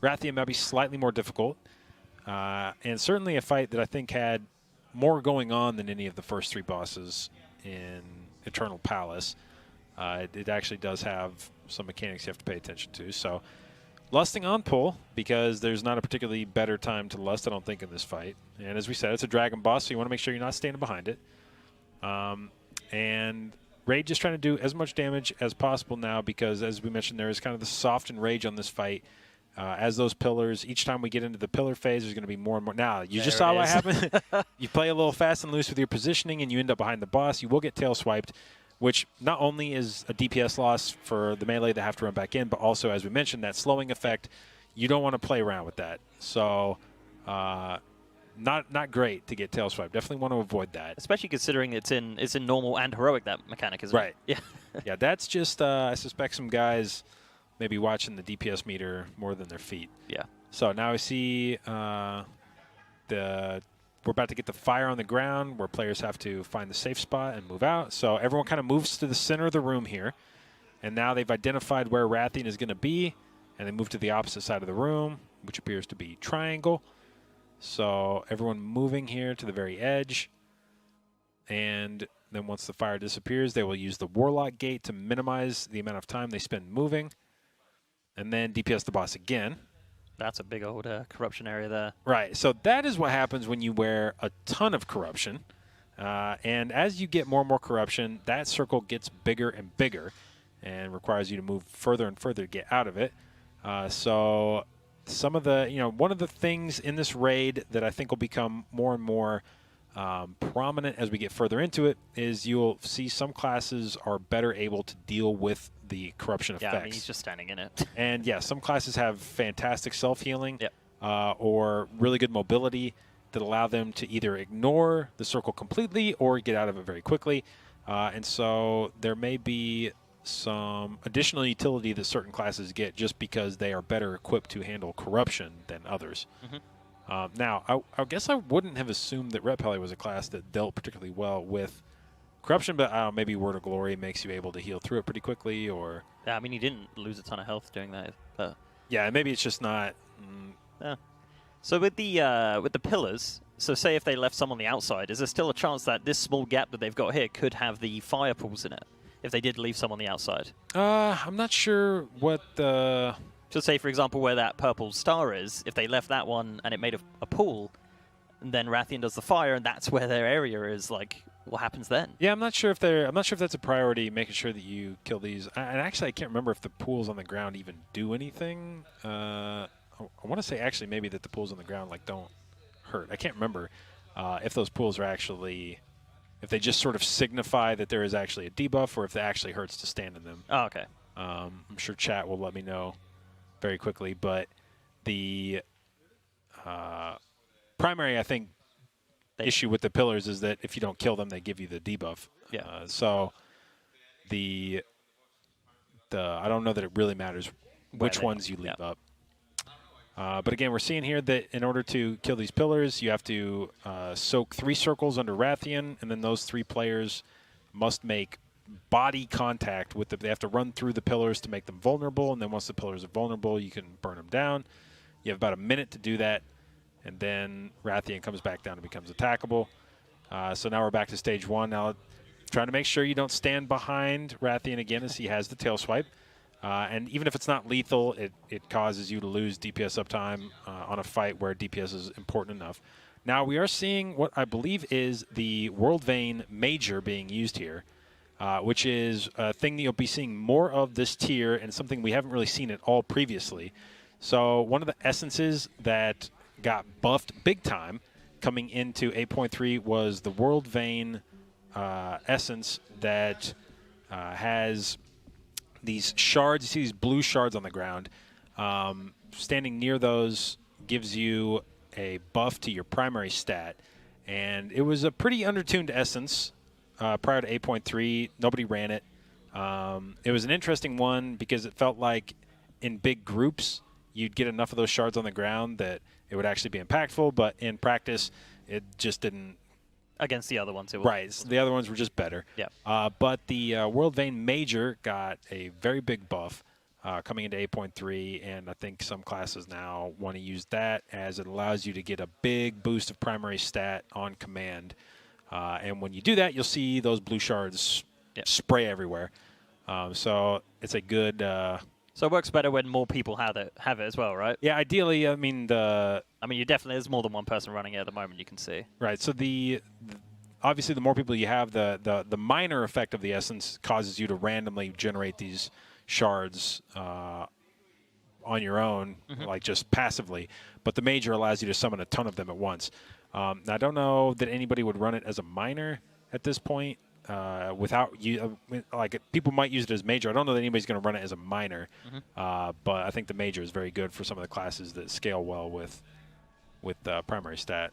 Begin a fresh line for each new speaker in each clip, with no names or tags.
Wrathion might be slightly more difficult, and certainly a fight that I think had more going on than any of the first 3 bosses in Eternal Palace. It actually does have some mechanics you have to pay attention to. So, lusting on pull, because there's not a particularly better time to lust, I don't think, in this fight. And as we said, it's a dragon boss, so you want to make sure you're not standing behind it. And Rage is trying to do as much damage as possible now because, as we mentioned, there is kind of the softened rage on this fight. As those pillars, each time we get into the pillar phase, there's going to be more and more. Now, you just saw what happened. You play a little fast and loose with your positioning, and you end up behind the boss. You will get tail swiped, which not only is a DPS loss for the melee that have to run back in, but also, as we mentioned, that slowing effect. You don't want to play around with that. So, not great to get tail swiped. Definitely want to avoid that.
Especially considering it's in normal and heroic, that mechanic, isn't it?
Right.
Yeah.
Yeah, that's just, I suspect some guys maybe watching the DPS meter more than their feet.
Yeah.
So now we see we're about to get the fire on the ground where players have to find the safe spot and move out. So everyone kind of moves to the center of the room here. And now they've identified where Wrathion is going to be. And they move to the opposite side of the room, which appears to be triangle. So everyone moving here to the very edge. And then once the fire disappears, they will use the Warlock Gate to minimize the amount of time they spend moving. And then DPS the boss again.
That's a big old corruption area there.
Right. So that is what happens when you wear a ton of corruption. And as you get more and more corruption, that circle gets bigger and bigger and requires you to move further and further to get out of it. So some of the, one of the things in this raid that I think will become more and more prominent as we get further into it is you'll see some classes are better able to deal with the corruption effects.
Yeah, I mean, he's just standing in it.
And yeah, some classes have fantastic self-healing
yep.
Or really good mobility that allow them to either ignore the circle completely or get out of it very quickly. And so there may be some additional utility that certain classes get just because they are better equipped to handle corruption than others.
Mm-hmm.
Now, I guess I wouldn't have assumed that Ret Pally was a class that dealt particularly well with corruption, but maybe Word of Glory makes you able to heal through it pretty quickly, or...
Yeah, I mean, he didn't lose a ton of health doing that. But
yeah, maybe it's just not...
Yeah. So with the pillars, so say if they left some on the outside, is there still a chance that this small gap that they've got here could have the fire pools in it, if they did leave some on the outside?
I'm not sure what the...
So say, for example, where that purple star is, if they left that one and it made a pool, and then Wrathion does the fire, and that's where their area is, like, what happens then?
Yeah, I'm not sure if that's a priority, making sure that you kill these. And actually, I can't remember if the pools on the ground even do anything. I want to say actually maybe that the pools on the ground don't hurt. I can't remember if those pools are actually, if they just sort of signify that there is actually a debuff, or if it actually hurts to stand in them.
Oh, okay.
I'm sure chat will let me know very quickly, but the primary, I think, issue with the pillars is that if you don't kill them, they give you the debuff.
Yeah.
So I don't know that it really matters which ones you leave up. But again, we're seeing here that in order to kill these pillars, you have to soak 3 circles under Wrathion, and then those 3 players must make body contact with them. They have to run through the pillars to make them vulnerable, and then once the pillars are vulnerable, you can burn them down. You have about a minute to do that, and then Wrathion comes back down and becomes attackable. So now we're back to stage 1. Now trying to make sure you don't stand behind Wrathion again as he has the tail swipe. And even if it's not lethal, it causes you to lose DPS uptime on a fight where DPS is important enough. Now we are seeing what I believe is the World Vein Major being used here, which is a thing that you'll be seeing more of this tier and something we haven't really seen at all previously. So one of the essences that got buffed big time coming into 8.3 was the World Vein essence that has these shards. You see these blue shards on the ground. Standing near those gives you a buff to your primary stat. And it was a pretty undertuned essence prior to 8.3. Nobody ran it. It was an interesting one because it felt like in big groups you'd get enough of those shards on the ground that it would actually be impactful, but in practice it just didn't.
Against the other ones, it was.
Right, the other ones were just better.
Yeah.
But the World Vein Major got a very big buff, coming into 8.3, and I think some classes now want to use that as it allows you to get a big boost of primary stat on command. And when you do that, you'll see those blue shards spray everywhere. So it's a good...
so it works better when more people have it as well, right?
Yeah, ideally, I mean,
you definitely, there's more than one person running it at the moment, you can see.
Right, so obviously the more people you have, the minor effect of the essence causes you to randomly generate these shards on your own, like just passively. But the major allows you to summon a ton of them at once. Now, I don't know that anybody would run it as a minor at this point. Without you, like people might use it as major. I don't know that anybody's going to run it as a minor, but I think the major is very good for some of the classes that scale well with primary stat.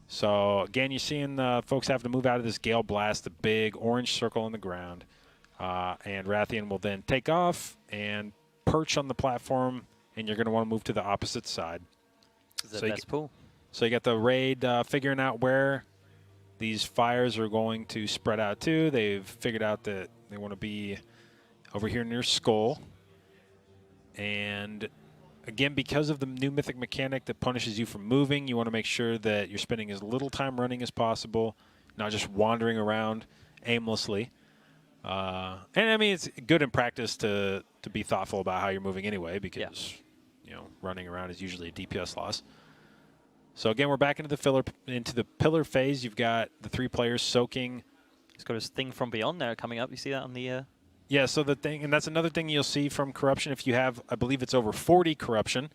So again, you're seeing folks have to move out of this Gale Blast, the big orange circle on the ground, and Wrathion will then take off and perch on the platform, and you're going to want to move to the opposite side.
So that's cool.
So you got the raid figuring out where these fires are going to spread out to. They've figured out that they want to be over here near Skull. And again, because of the new mythic mechanic that punishes you for moving, you want to make sure that you're spending as little time running as possible, not just wandering around aimlessly. And I mean, it's good in practice to be thoughtful about how you're moving anyway, because running around is usually a DPS loss. So again, we're back into the pillar phase. You've got the 3 players soaking.
He's got his thing from beyond there coming up. You see that on the...
Yeah, so the thing, and that's another thing you'll see from corruption. If you have, I believe it's over 40 corruption,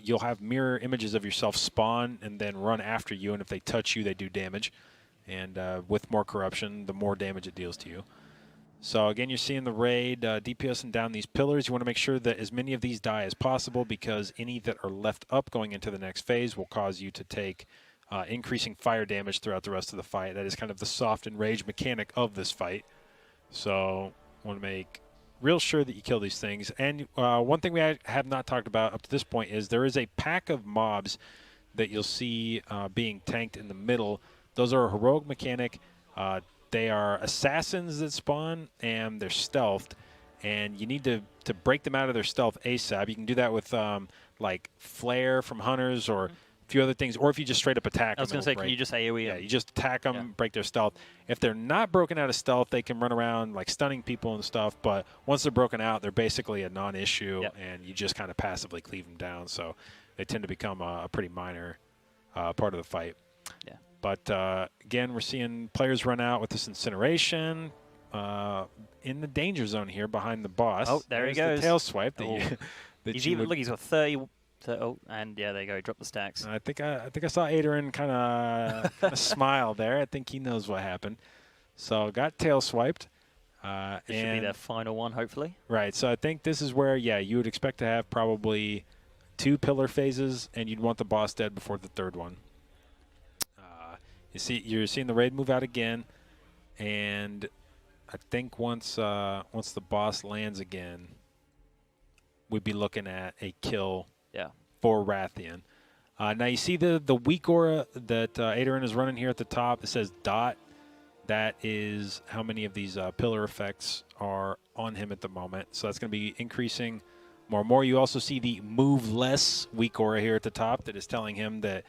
you'll have mirror images of yourself spawn and then run after you, and if they touch you, they do damage. And with more corruption, the more damage it deals to you. So again, you're seeing the raid DPSing down these pillars. You want to make sure that as many of these die as possible, because any that are left up going into the next phase will cause you to take increasing fire damage throughout the rest of the fight. That is kind of the soft and rage mechanic of this fight. So want to make real sure that you kill these things. And one thing we have not talked about up to this point is there is a pack of mobs that you'll see being tanked in the middle. Those are a heroic mechanic. They are assassins that spawn, and they're stealthed, and you need to break them out of their stealth ASAP. You can do that with like flare from hunters or a few other things, or if you just straight up attack them.
I was going to say, can you just AoE?
Yeah, you just attack them, break their stealth. If they're not broken out of stealth, they can run around like stunning people and stuff, but once they're broken out, they're basically a non-issue, and you just kind of passively cleave them down, so they tend to become a pretty minor part of the fight.
Yeah.
But again, we're seeing players run out with this incineration in the danger zone here behind the boss.
Oh, there he goes.
The tail swipe.
Look, he's got 30. And yeah, there you go. He dropped the stacks.
I think I saw Aderin kind of smile there. I think he knows what happened. So got tail swiped.
This should be their final one, hopefully.
Right. So I think this is where, you would expect to have probably 2 pillar phases, and you'd want the boss dead before the 3rd one. You're seeing the raid move out again, and I think once the boss lands again, we'd be looking at a kill for Wrathion. Now you see the weak aura that Aderin is running here at the top. It says dot. That is how many of these pillar effects are on him at the moment. So that's going to be increasing more and more. You also see the move less weak aura here at the top that is telling him that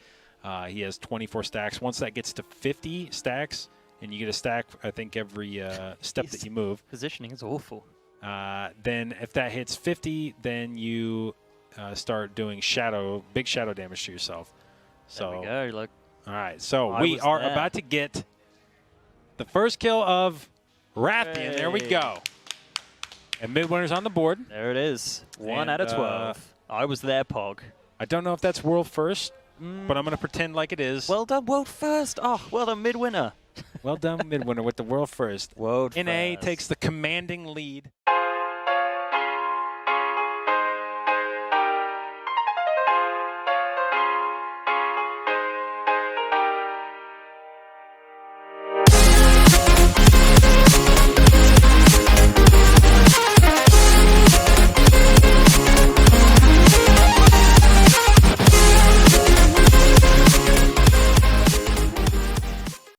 he has 24 stacks. Once that gets to 50 stacks, and you get a stack, I think, every step that you move.
Positioning is awful.
Then if that hits 50, then you start doing big shadow damage to yourself. So,
there we go. Look.
All right, so we are about to get the first kill of Wrathion. Hey. There we go. And Midwinter's on the board.
There it is. 1 out of 12. I was there, Pog.
I don't know if that's world first. But I'm going to pretend like it is.
Well done, world first. Oh, well done, Midwinter.
Well done, Midwinter, with the world first.
World
NA
first.
takes the commanding lead.